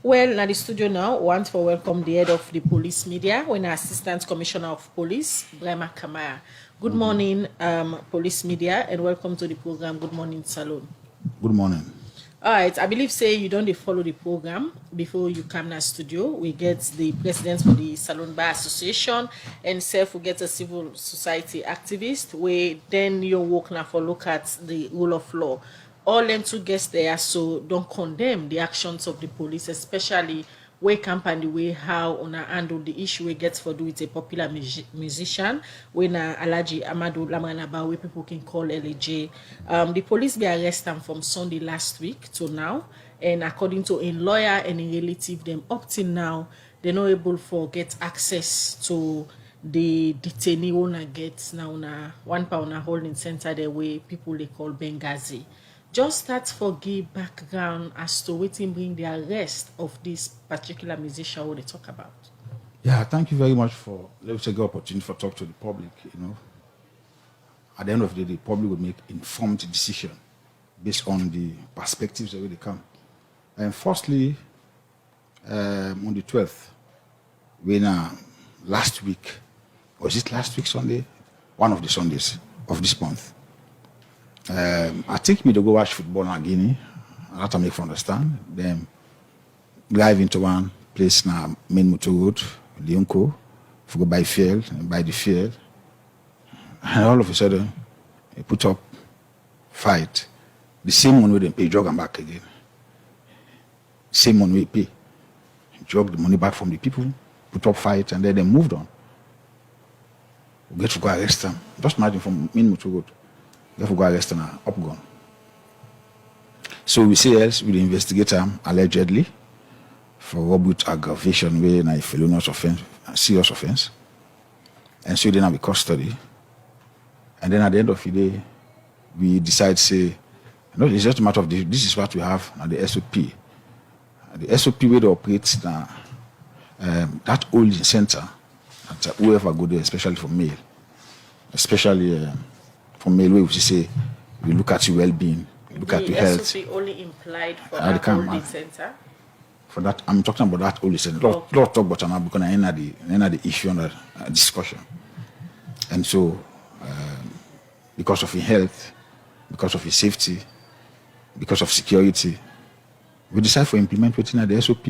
Well, now the studio now want to welcome the head of the police media, when Assistant Commissioner of Police, Brema Kamara. Good morning, police media, and welcome to the program. Good morning, Salon. Good morning. All right, I believe say you don't follow the program before you come to studio. We get the president for the Salon Bar Association, and self we get a civil society activist. We then you work now for look at the rule of law. All them two guests there, so don't condemn the actions of the police, especially way campaign the way how on handle the issue we get for do with a popular musician when Alhaji Amadou Lamanaba, where people can call LAJ. The police be arrested him from Sunday last week to now, and according to a lawyer and a relative, them up till now they're not able to get access to the detainee owner gets now on one pound holding center there where people they call Benghazi. Just start for give background as to what bring the arrest of this particular musician what they talk about. Yeah, thank you very much for let's take the opportunity for talk to the public. At the end of the day, the public will make informed decision based on the perspectives of where they come. And firstly, on the 12th, when last week, was it last week Sunday? One of the Sundays of this month. I take me to go watch football in Guinea. I have to make understand. Then drive into one place now, main motor road, Lyonco, go by the field. And all of a sudden, they put up fight. The same one where they pay, jog and back again. Same one we pay. Jog the money back from the people, put up fight, and then they moved on. We get to go arrest them. Just imagine from main motor road. Therefore, go arrest an up gun. So we say else with the investigator allegedly for robbery with aggravation, where a felonious offense, a serious offense. And so then have custody. And then at the end of the day, we decide say, no, it's just a matter of this is what we have at the SOP. The SOP where they operate now, that holding center, that whoever go there, especially for male, especially from male, we say we look at your well-being, we look at your health. The SOP only implied for that holding center? For that, I'm talking about that holding center. Let's talk about it now because I end the issue under discussion. And so, because of your health, because of your safety, because of security, we decide to implement within the SOP.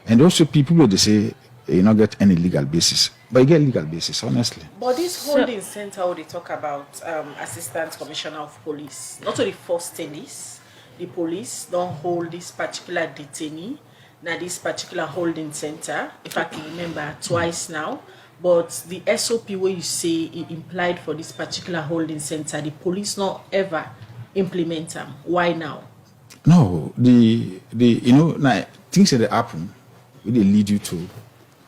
And also people, they say, you not get any legal basis. But you get legal basis, honestly. But this holding center, what they talk about, Assistant Commissioner of Police, not only first thing is, the police don't hold this particular detainee, now this particular holding center, if I can remember, twice now. But the SOP where you say it implied for this particular holding center, the police not ever implement them. Why now? No, now things that happen, they lead you to,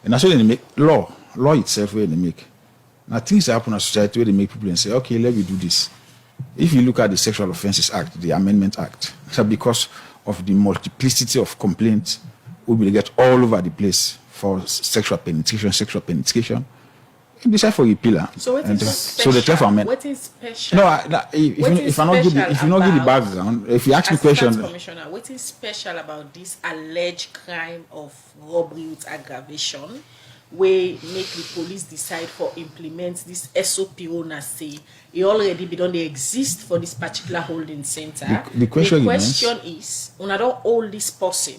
and that's why they make law itself where they make. Now things that happen in society where they make people and say, okay, let me do this. If you look at the Sexual Offences Act, the Amendment Act, because of the multiplicity of complaints, we get all over the place for sexual penetration. You decide for a pillar. So what is special? So the clever amendment. What is special? No, if I not give the background, if you ask me question, Commissioner, what is special about this alleged crime of robbery with aggravation, where make the police decide for implement this SOP owner say it already be done they exist for this particular holding center? The question is, when I don't hold this person.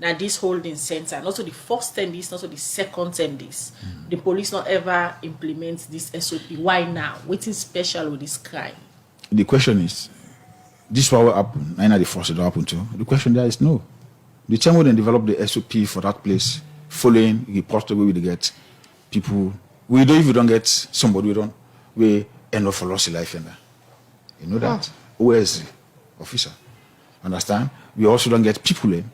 Now this holding center, not to the first 10 this, not to the second 10 this. The police not ever implement this SOP. Why now? What is special with this crime? The question is, this is what will happen. I know the first it will happen to. The question there is no. The time when they develop the SOP for that place, following the post where we get people, we don't even get somebody we end up for loss of life in there. You know that? Where is the officer? Understand? We also don't get people in.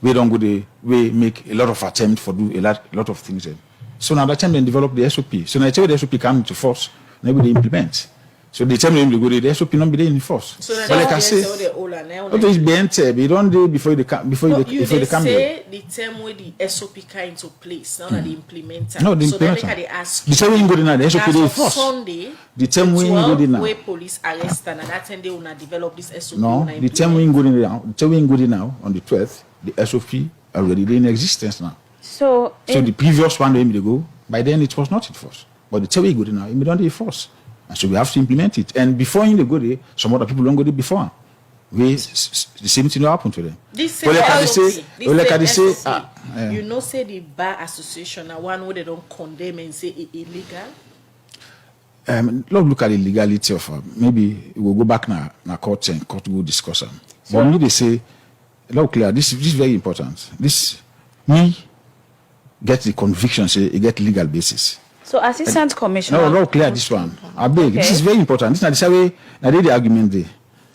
We don't go there, we make a lot of attempts for do a lot of things. So now that time they develop the SOP. So now I tell you the SOP come into force, now they implement. So the time they go there, the SOP not be there in force. So now like I say, what is BNT? You don't do before they come before they come there. The term where the SOP come into place, now that the implementer. No, the implementer. So then they ask the time we go there, the SOP they force. Sunday, the time we go there now. Where police arrest and that time they will not develop this SOP. No, the time we go there now. The time we go there now on the 12th. The SOP already in existence now. So The previous one they go, by then it was not in force. But the tell you good now, it don't in force. And so we have to implement it. And before you go there, some other people don't go there before. The same thing will happen to them. This same you know, say the bar association are one where they don't condemn and say it illegal. Look at the legality of maybe we'll go back now court and court will discuss them. But me they say, look clear, this is very important. This me get the conviction, say it get legal basis. So Assistant Commissioner. No, clear this one. I beg. This is very important. This is not the same way. Now the argument there.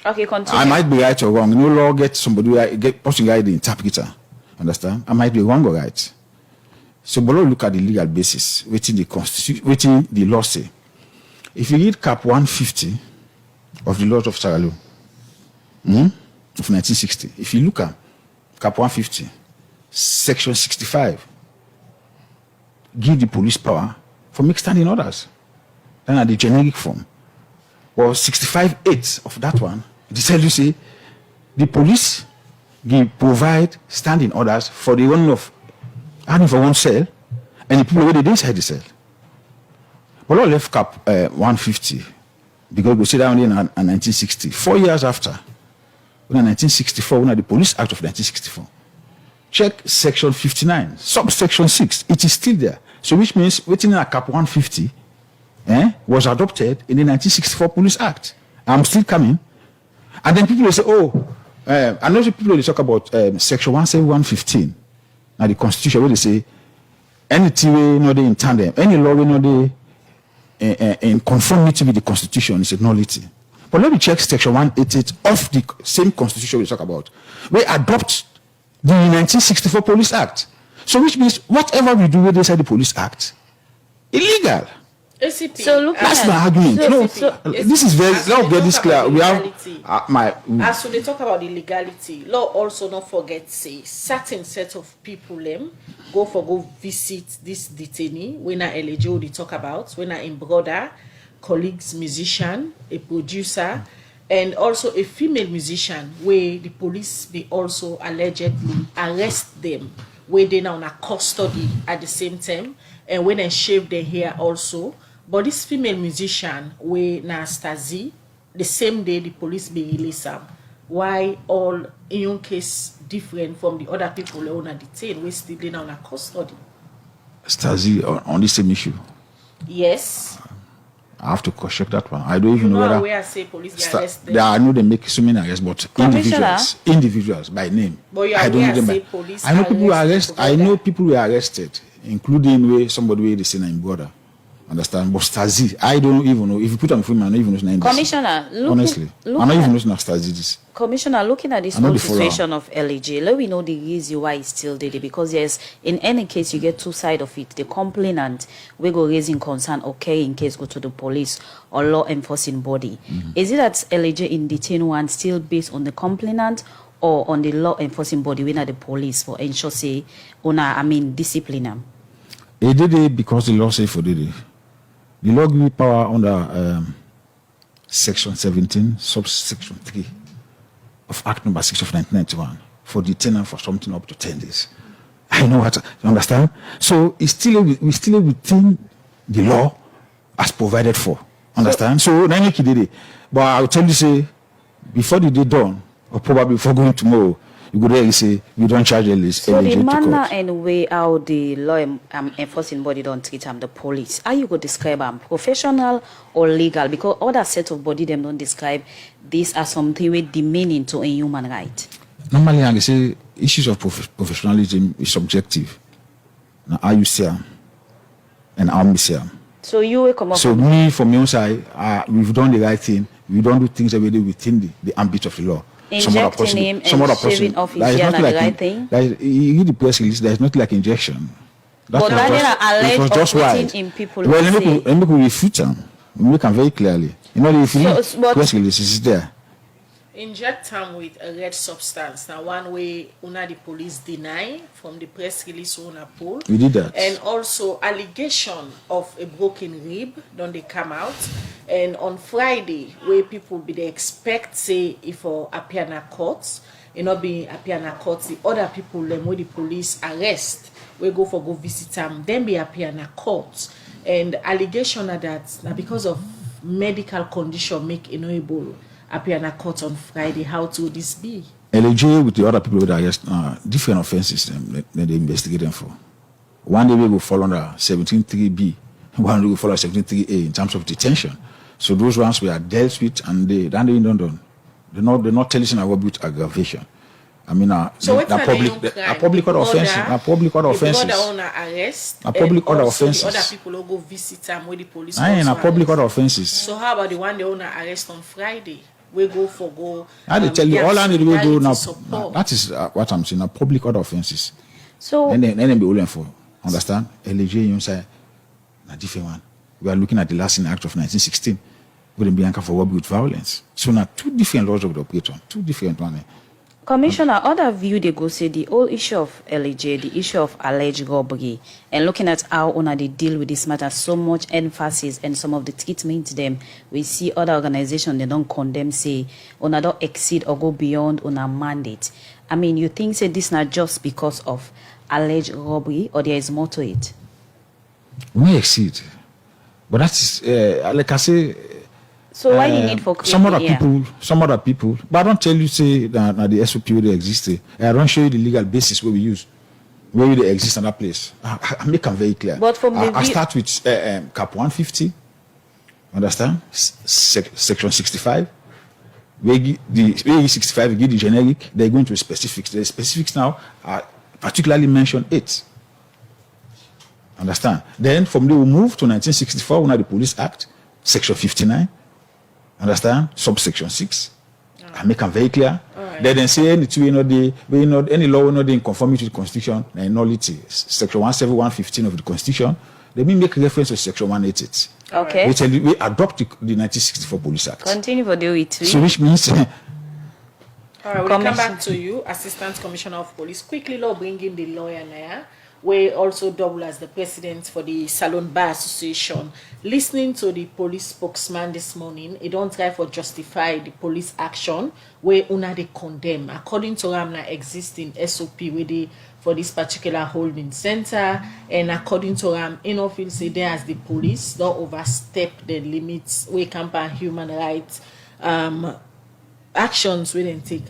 Okay, continue. I might be right or wrong. No law get somebody who get person guy the interpreter. Understand? I might be wrong or right. So, but look at the legal basis, waiting the constitution, waiting the law say. If you read Cap 150 of the laws of Sierra Leone of 1960, if you look at Cap 150, Section 65, give the police power for make standing orders. Then at the generic form. Well, 65(8) of that one, they tell you say the police provide standing orders for the one of having for one cell and the people where they inside the cell. But all left Cap 150 because we sit down in 1960. 4 years after, when 1964, when the Police Act of 1964. Check Section 59, subsection 6. It is still there. So which means waiting in a Cap 150 was adopted in the 1964 Police Act. I'm still coming. And then people will say, I know people will talk about Section 17115. Now the Constitution, where they say, anything we know they in tandem, any law we know they in conformity with the Constitution is a nullity. But let me check Section 188 of the same Constitution we talk about. We adopt the 1964 Police Act. So which means whatever we do with inside the Police Act, illegal. ACP. So that's my argument. This is very. Let's get this clear. We have as so they talk about the legality. Law also not forget say certain set of people go visit this detainee when I eligible they talk about when I in brother, colleagues, musician, a producer, and also a female musician where the police they also allegedly arrest them where they now in a custody at the same time and when they shave their hair also. But this female musician, we Nastazi, the same day the police be release them. Why all in your case different from the other people who are detained, we still in a custody? Stasi on the same issue. Yes. I have to check that one. I don't even know whether where I say police get arrested. I know they make so many arrests, but individuals by name. But you I don't know them by. Police I know people were arrested. I know people were arrested, including where somebody where they say in brother. Understand? But Stasi, I don't even know. If you put on film, I don't even know his name. Commissioner, honestly, I don't even know Stasi this. Commissioner, looking at this whole situation of LEJ, let me know the reason why it's still there. Because yes, in any case, you get two sides of it. The complainant we go raising concern, okay, in case go to the police or law enforcing body. Is it that LEJ in detain one still based on the complainant or on the law enforcing body when at the police for ensure say, discipline them? It did it because the law say for did it. The law give me power under Section 17, subsection 3 of Act number 6 of 1991 for detaining for something up to 10 days. I know what you understand. So we still within the law as provided for. Understand? So then you did it. But I'll tell you say before the day done, or probably before going tomorrow, you go there and say you don't charge the list. So the manner and way how the law enforcing body don't treat the police, how you go describe them, professional or legal? Because other set of body them don't describe this as something with demeaning to a human right. Normally, I say issues of professionalism is subjective. Now, how you see them and how me see them. So you will come up. So me, from your side, we've done the right thing. We don't do things every day within the ambit of the law. Injecting him and shaving off his hair and the right thing? You read the press release, there's nothing like injection. But that was just putting in people. Well, let me refute them. We can very clearly. You know, if you read press release, is there. Inject them with a red substance. Now, one way, the police deny from the press release owner poll. We did that. And also allegation of a broken rib, don't they come out? And on Friday, where people be they expect say if or appear in a court, it not be appear in a court. The other people them where the police arrest, we go visit them, then be appear in a court. And allegation are that now because of medical condition make able appear in a court on Friday. How to this be? LJ with the other people that arrest different offenses then they investigate them for. One day we will fall under 17.3b, one day we will fall under 17.3a in terms of detention. So those ones we are dealt with and they don't done. They're not telling us about aggravation. I mean, so a public order offenses. A public order offenses. Arrest. A public order offenses. The other people will go visit them where the police. A public order offenses. So how about the one they owner arrest on Friday? We go. I tell you, all I need to go now. That is what I'm saying. A public order offenses. So and then be holding for. Understand? LJ, you say, a different one. We are looking at the Lasting Act of 1916. Wouldn't be anchored for robbery with violence. So now two different laws of the operate on. Two different ones. Commissioner, other view they go say the whole issue of LJ, the issue of alleged robbery, and looking at how they deal with this matter, so much emphasis and some of the treatment to them, we see other organizations they don't condemn, say don't exceed or go beyond on a mandate. I mean, you think say this not just because of alleged robbery, or there is more to it? We exceed, but that is like I say. So why the need for some other people, but I don't tell you say that the SOP where they exist. I don't show you the legal basis where we use, where they exist in that place. I make them very clear. But from I start with Cap 150. Understand? Section 65. Where 65 we give the generic. They're going to specifics. The specifics now are particularly mention 8. Understand? Then from there we move to 1964 when the Police Act, Section 59. Understand? Subsection 6. I make them very clear. Right. Then say any law not in conformity with the Constitution, nullity. Section 171, 115 of the Constitution. Let me make reference to Section 188. Okay. We adopt the 1964 Police Act. Continue for the way too. So which means. All right, we'll come back to you, Assistant Commissioner of Police. Quickly, Lord, bring in the lawyer now. We also double as the president for the Salon Bar Association. Listening to the police spokesman this morning, he don't try to justify the police action where una they condemn. According to Ramna existing SOP where they for this particular holding center, and according to Ram, feel say there as the police don't overstep the limits we campaign human rights actions we didn't take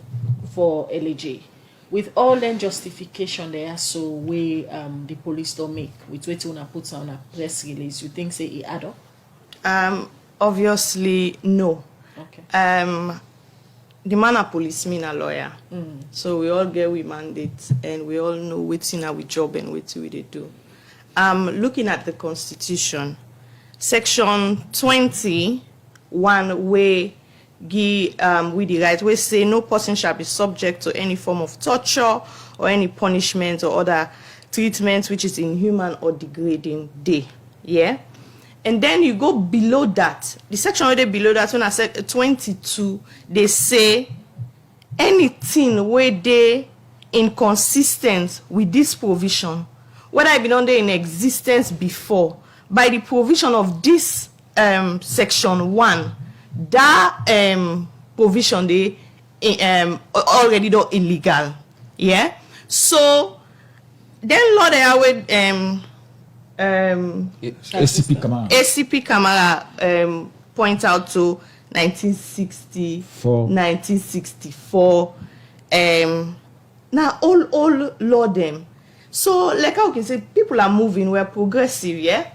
for LJ. With all then justification there, so we the police don't make with what una put on a press release, you think say it add up? Obviously no. Okay. The man a policeman a lawyer, so we all get we mandate and we all know what's in our job and what we do. Looking at the Constitution, Section 20, where with the right, we say no person shall be subject to any form of torture or any punishment or other treatment which is inhuman or degrading. Yeah. And then you go below that. The section where they below that, when I said 22, they say anything where they inconsistent with this provision, whether it been under in existence before, by the provision of this section 1, that provision they already do illegal. Yeah. So then Lord they are with ACP Kamara. ACP Kamara point out to 1964. Now all law them. So like how we can say people are moving, we're progressive, yeah.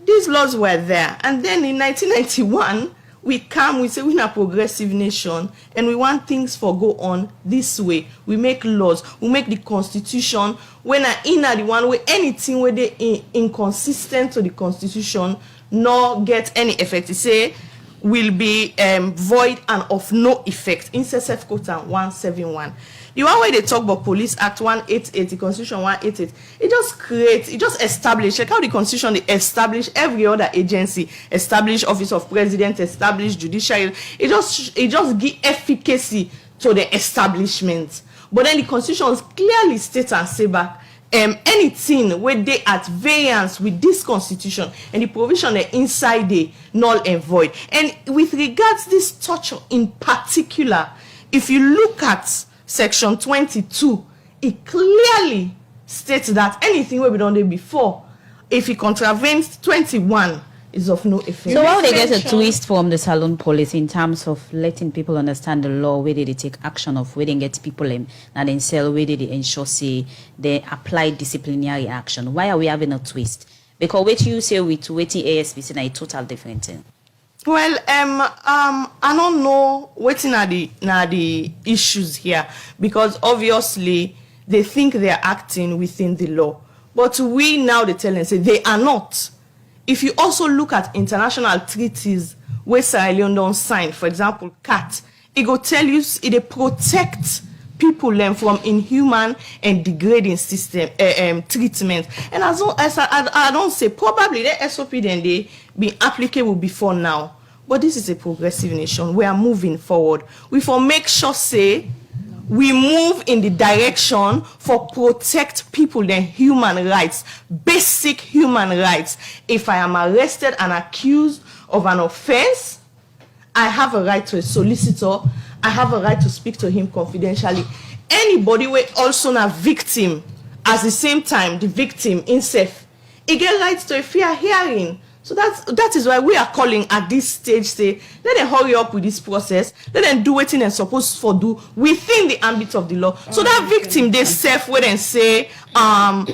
These laws were there, and then in 1991 we say we're a progressive nation and we want things for go on this way. We make laws, we make the Constitution. When I in the one way anything where they inconsistent to the Constitution nor get any effect, it say will be void and of no effect. In SF quota 171. The one where they talk about Police Act 188, the Constitution 188, it just establish, like how the Constitution they establish every other agency, establish Office of President, establish Judiciary. It just give efficacy to the establishment. But then the Constitution clearly states and say back anything where they at variance with this Constitution and the provision they inside the null and void. And with regards this torture in particular, if you look at Section 22, it clearly states that anything where we done there before, if it contravenes 21, is of no effect. So how they get a twist from the Salone police in terms of letting people understand the law, where they take action of, where they get people in, and then sell, where they ensure say they apply disciplinary action? Why are we having a twist? Because what you say with waiting ASPC is a total different thing. Well, I don't know what are the issues here, because obviously they think they are acting within the law, but we now they tell them say they are not. If you also look at international treaties where Sierra Leone don't sign, for example, CAT, it go tell you it protect people from inhuman and degrading system treatment. And as I don't say, probably the SOP then they be applicable before now. But this is a progressive nation. We are moving forward. We for make sure say we move in the direction for protect people their human rights, basic human rights. If I am arrested and accused of an offense, I have a right to a solicitor. I have a right to speak to him confidentially. Anybody who also a victim, at the same time the victim himself, he get rights to a fair hearing. So that is why we are calling at this stage, say, let them hurry up with this process, let them do what they're supposed to do within the ambit of the law. So that victim, they self when they say when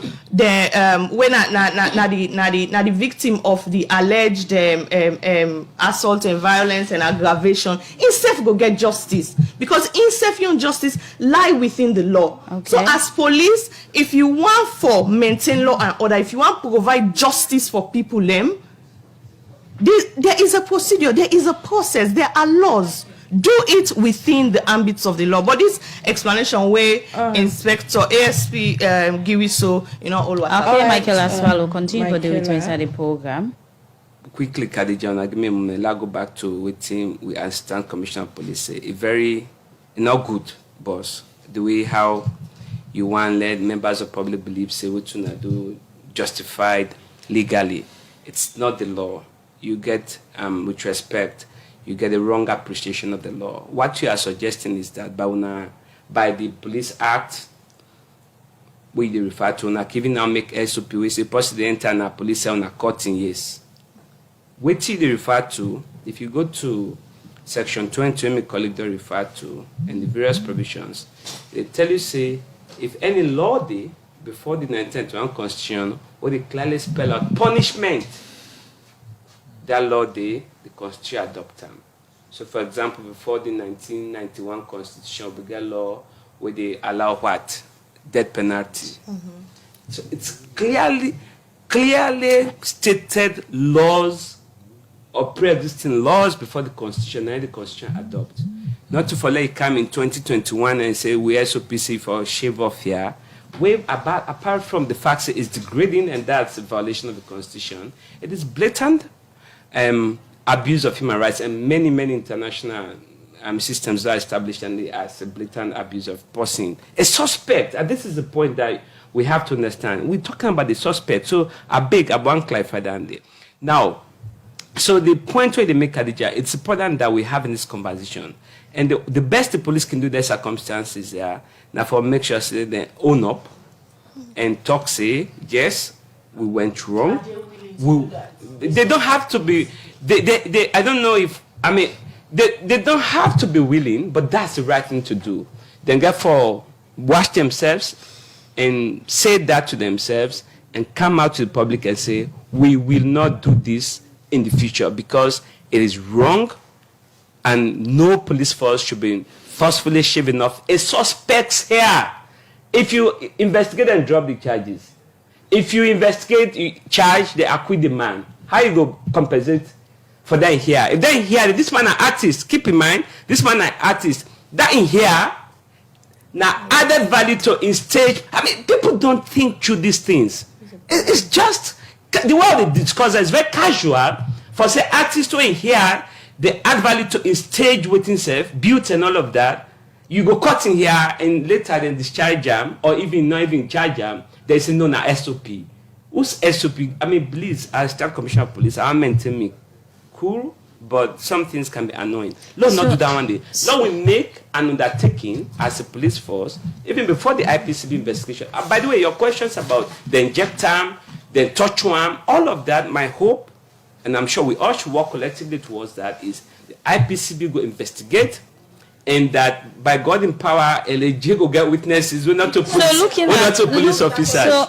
the victim of the alleged assault and violence and aggravation, himself go get justice, because himself your justice lie within the law. Okay. So as police, if you want for maintain law and order, if you want to provide justice for people, there is a procedure, there is a process, there are laws. Do it within the ambits of the law. But this explanation where Inspector ASP Giwiso, all what. Okay, Michael Aswalo, continue for the way to inside the program. Quickly, Khadija, I go back to waiting we Assistant Commissioner of Police say a very not good boss. The way how you want let members of public believe say what you do justified legally. It's not the law. You get, with respect, you get a wrong appreciation of the law. What you are suggesting is that by the Police Act, we refer to now, even now make SOP, we say president and a police cell na 14 years. What they refer to, if you go to Section 20, my colleague they refer to, and the various provisions, they tell you, say, if any law day before the 1991 Constitution, where they clearly spell out punishment, that law day, the Constitution adopt them. So, for example, before the 1991 Constitution, we get law where they allow what? Death penalty. Mm-hmm. So it's clearly stated laws or pre-existing laws before the Constitution, and the Constitution adopt. Not to follow it come in 2021 and say we SOPC for shave off here. Apart from the fact that it's degrading and that's a violation of the Constitution, it is blatant abuse of human rights, and many international systems are established and they as a blatant abuse of person. A suspect, and this is the point that we have to understand. We're talking about the suspect, so I want to clarify that. Now, so the point where they make, Khadija, it's important that we have in this conversation, and the best the police can do in their circumstances now for make sure they own up and talk, say, yes, we went wrong. They don't have to be, I don't know if, they don't have to be willing, but that's the right thing to do. Then therefore, wash themselves and say that to themselves and come out to the public and say, we will not do this in the future because it is wrong and no police force should be forcefully shaving off a suspect's hair. If you investigate and drop the charges, if you investigate, you charge, they acquit the man. How you go compensate for that in here? If they in here, this man an artist, keep in mind, this man an artist. That in here, now added value to in stage. People don't think through these things. It's just, the way they discuss it is very casual. For say artists to in here, they add value to in stage waiting self, beauty and all of that. You go cut in here and later then discharge them, or even not even charge them. They say no, na SOP. Who's SOP? Please, as State Commissioner of Police, I maintain me cool, but some things can be annoying. Law not do that one day. Law will make an undertaking as a police force, even before the IPCB investigation. By the way, your questions about the injector, the torture arm, all of that, my hope, and I'm sure we all should work collectively towards that, is the IPCB will investigate, and that by God in power, LAG will get witnesses, we're not to police, we're not to police officers. So